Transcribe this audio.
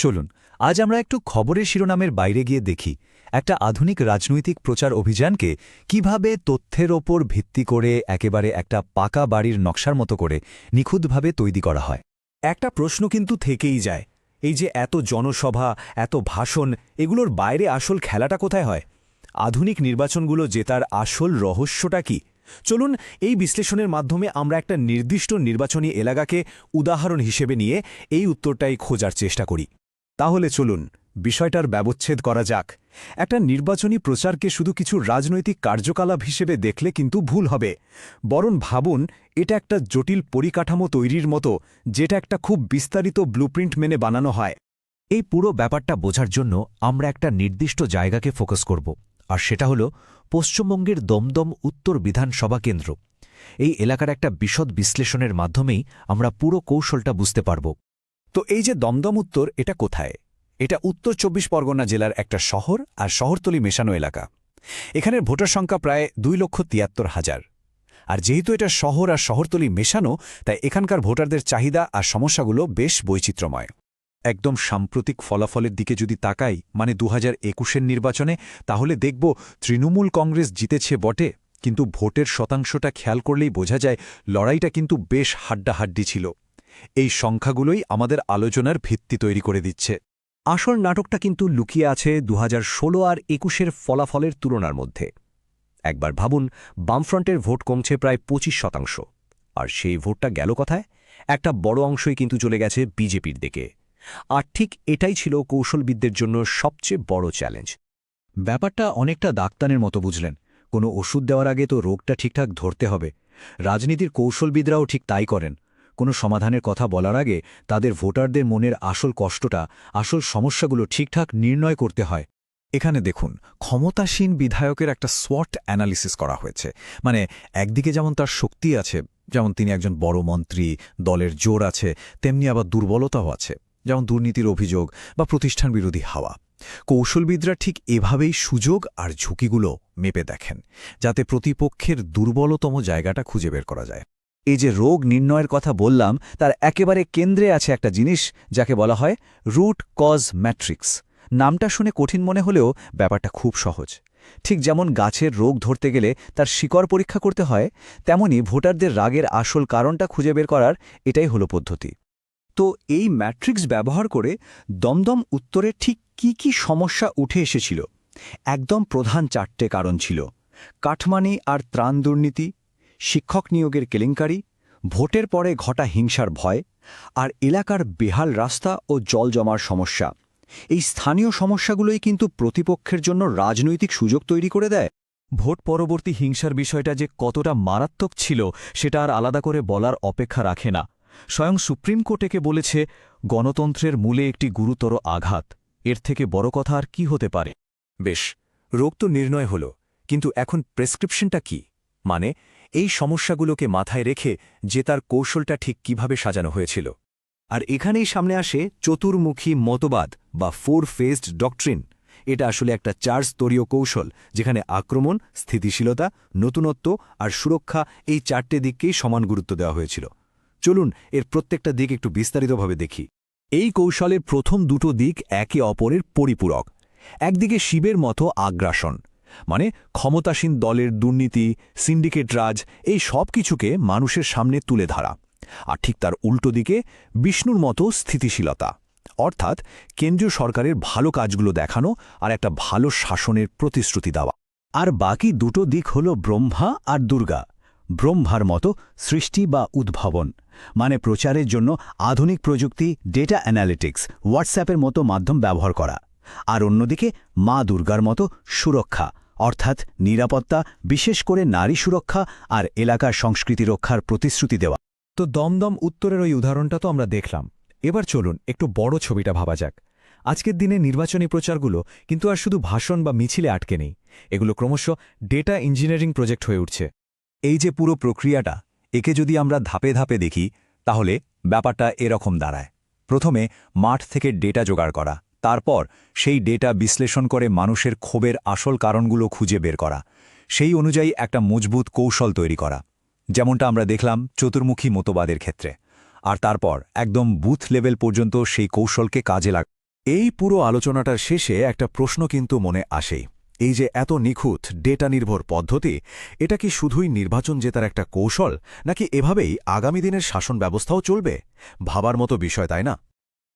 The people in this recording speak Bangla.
চলুন আজ আমরা একটু খবরের শিরোনামের বাইরে গিয়ে দেখি একটা আধুনিক রাজনৈতিক প্রচার অভিযানকে কিভাবে তথ্যের ওপর ভিত্তি করে একেবারে একটা পাকা বাড়ির নকশার মতো করে নিখুঁতভাবে তৈরি করা হয়। একটা প্রশ্ন কিন্তু থেকেই যায়, এই যে এত জনসভা, এত ভাষণ, এগুলোর বাইরে আসল খেলাটা কোথায় হয়? আধুনিক নির্বাচনগুলো জেতার আসল রহস্যটা কি? চলুন এই বিশ্লেষণের মাধ্যমে আমরা একটা নির্দিষ্ট নির্বাচনী এলাকাকে উদাহরণ হিসেবে নিয়ে এই উত্তরটাই খোঁজার চেষ্টা করি। তাহলে চলুন বিষয়টার ব্যবচ্ছেদ করা যাক। একটা নির্বাচনী প্রচারকে শুধু কিছু রাজনৈতিক কার্যকলাপ হিসেবে দেখলে কিন্তু ভুল হবে, বরং ভাবুন এটা একটা জটিল পরিকাঠামো তৈরির মতো, যেটা একটা খুব বিস্তারিত ব্লুপ্রিন্ট মেনে বানানো হয়। এই পুরো ব্যাপারটা বোঝার জন্য আমরা একটা নির্দিষ্ট জায়গাকে ফোকাস করব, আর সেটা হলো পশ্চিমবঙ্গের দমদম উত্তর বিধানসভা কেন্দ্র। এই এলাকার একটা বিশদ বিশ্লেষণের মাধ্যমেই আমরা পুরো কৌশলটা বুঝতে পারব। তো এই যে দমদম উত্তর, এটা কোথায়? এটা উত্তর ২৪ পরগনা জেলার একটা শহর আর শহরতলি মেশানো এলাকা। এখানের ভোটার সংখ্যা প্রায় ২,৭৩,০০০। আর যেহেতু এটা শহর আর শহরতলি মেশানো, তাই এখানকার ভোটারদের চাহিদা আর সমস্যাগুলো বেশ বৈচিত্র্যময়। একদম সাম্প্রতিক ফলাফলের দিকে যদি তাকাই, মানে ২০২১-এর নির্বাচনে, তাহলে দেখব তৃণমূল কংগ্রেস জিতেছে বটে, কিন্তু ভোটের শতাংশটা খেয়াল করলেই বোঝা যায় লড়াইটা কিন্তু বেশ হাড্ডাহাড্ডি ছিল। এই সংখ্যাগুলোই আমাদের আলোচনার ভিত্তি তৈরি করে দিচ্ছে। আসল নাটকটা কিন্তু লুকিয়ে আছে ২০১৬ আর ২১-এর ফলাফলের তুলনার মধ্যে। একবার ভাবুন, বামফ্রন্টের ভোট কমছে প্রায় ২৫%, আর সেই ভোটটা গেল কোথায়? একটা বড় অংশই কিন্তু চলে গেছে বিজেপির দিকে। আর ঠিক এটাই ছিল কৌশলবিদদের জন্য সবচেয়ে বড় চ্যালেঞ্জ। ব্যাপারটা অনেকটা ডাক্তারের মতো বুঝলেন, কোনো ওষুধ দেওয়ার আগে তো রোগটা ঠিকঠাক ধরতে হবে। রাজনীতির কৌশলবিদরাও ঠিক তাই করেন। কোনো সমাধানের কথা বলার আগে তাদের ভোটারদের মনের আসল কষ্টটা, আসল সমস্যাগুলো ঠিকঠাক নির্ণয় করতে হয়। এখানে দেখুন, ক্ষমতাসীন বিধায়কের একটা SWOT অ্যানালিসিস করা হয়েছে। মানে একদিকে যেমন তার শক্তি আছে, যেমন তিনি একজন বড় মন্ত্রী, দলের জোর আছে, তেমনি আবার দুর্বলতাও আছে, যেমন দুর্নীতির অভিযোগ বা প্রতিষ্ঠান বিরোধী হাওয়া। কৌশলবিদরা ঠিক এভাবেই সুযোগ আর ঝুঁকিগুলো মেপে দেখেন, যাতে প্রতিপক্ষের দুর্বলতম জায়গাটা খুঁজে বের করা যায়। এই যে রোগ নির্ণয়ের কথা বললাম, তার একেবারে কেন্দ্রে আছে একটা জিনিস যাকে বলা হয় রুট কজ ম্যাট্রিক্স। নামটা শুনে কঠিন মনে হলেও ব্যাপারটা খুব সহজ। ঠিক যেমন গাছের রোগ ধরতে গেলে তার শিকড় পরীক্ষা করতে হয়, তেমনি ভোটারদের রাগের আসল কারণটা খুঁজে বের করার এটাই হলো পদ্ধতি। তো এই ম্যাট্রিক্স ব্যবহার করে দমদম উত্তরে ঠিক কি কি সমস্যা উঠে এসেছিল? একদম প্রধান ৪টে কারণ ছিল: কাঠমানি আর ত্রাণ দুর্নীতি, শিক্ষক নিয়োগের কেলেঙ্কারি, ভোটের পরে ঘটা হিংসার ভয়, আর এলাকার বেহাল রাস্তা ও জল জমার সমস্যা। এই স্থানীয় সমস্যাগুলোই কিন্তু প্রতিপক্ষের জন্য রাজনৈতিক সুযোগ তৈরি করে দেয়। ভোট পরবর্তী হিংসার বিষয়টা যে কতটা মারাত্মক ছিল সেটা আর আলাদা করে বলার অপেক্ষা রাখে না। স্বয়ং সুপ্রিম কোর্ট একে বলেছে গণতন্ত্রের মূলে একটি গুরুতর আঘাত। এর থেকে বড় কথা আর কি হতে পারে? বেশ, রোগ তো নির্ণয় হল, কিন্তু এখন প্রেসক্রিপশনটা কি? মানে এই সমস্যাগুলোকে মাথায় রেখে যে তার কৌশলটা ঠিক কিভাবে সাজানো হয়েছিল। আর এখানেই সামনে আসে চতুর্মুখী মতবাদ বা 4 ফেজড ডক্ট্রিন। এটা আসলে একটা 4 স্তরীয় কৌশল, যেখানে আক্রমণ, স্থিতিশীলতা, নতুনত্ব আর সুরক্ষা, এই 4টে দিককেই সমান গুরুত্ব দেওয়া হয়েছিল। চলুন এর প্রত্যেকটা দিক একটু বিস্তারিতভাবে দেখি। এই কৌশলের প্রথম দুটো দিক একে অপরের পরিপূরক। একদিকে শিবের মতো আগ্রাসন, মানে ক্ষমতাসীন দলের দুর্নীতি, সিন্ডিকেট রাজ, এই সব কিছুকে মানুষের সামনে তুলে ধরা। আর ঠিক তার উল্টো দিকে বিষ্ণুর মতো স্থিতিশীলতা, অর্থাৎ কেন্দ্রীয় সরকারের ভালো কাজগুলো দেখানো আর একটা ভালো শাসনের প্রতিশ্রুতি দেওয়া। আর বাকি দুটো দিক হল ব্রহ্মা আর দুর্গা। ব্রহ্মার মতো সৃষ্টি বা উদ্ভাবন, মানে প্রচারের জন্য আধুনিক প্রযুক্তি, ডেটা অ্যানালিটিক্স, হোয়াটসঅ্যাপের মতো মাধ্যম ব্যবহার করা। আর অন্যদিকে মা দুর্গার মতো সুরক্ষা, অর্থাৎ নিরাপত্তা, বিশেষ করে নারী সুরক্ষা আর এলাকার সংস্কৃতি রক্ষার প্রতিশ্রুতি দেওয়া। তো দমদম উত্তরের ওই উদাহরণটা তো আমরা দেখলাম। এবার চলুন একটু বড় ছবিটা ভাবা যাক। আজকের দিনে নির্বাচনী প্রচারগুলো কিন্তু আর শুধু ভাষণ বা মিছিলে আটকে নেই, এগুলো ক্রমশ ডেটা ইঞ্জিনিয়ারিং প্রজেক্ট হয়ে উঠছে। এই যে পুরো প্রক্রিয়াটা, একে যদি আমরা ধাপে ধাপে দেখি, তাহলে ব্যাপারটা এরকম দাঁড়ায়। প্রথমে মাঠ থেকে ডেটা জোগাড় করা, তারপর সেই ডেটা বিশ্লেষণ করে মানুষের ক্ষোভের আসল কারণগুলো খুঁজে বের করা, সেই অনুযায়ী একটা মজবুত কৌশল তৈরি করা, যেমনটা আমরা দেখলাম চতুর্মুখী মতবাদের ক্ষেত্রে। আর তারপর একদম বুথ লেভেল পর্যন্ত সেই কৌশলকে কাজে লাগা। এই পুরো আলোচনাটার শেষে একটা প্রশ্ন কিন্তু মনে আসেই। এই যে এত নিখুঁত ডেটা নির্ভর পদ্ধতি, এটা কি শুধুই নির্বাচন জেতার একটা কৌশল, নাকি এভাবেই আগামী দিনের শাসন ব্যবস্থাও চলবে? ভাবার মতো বিষয়, তাই না?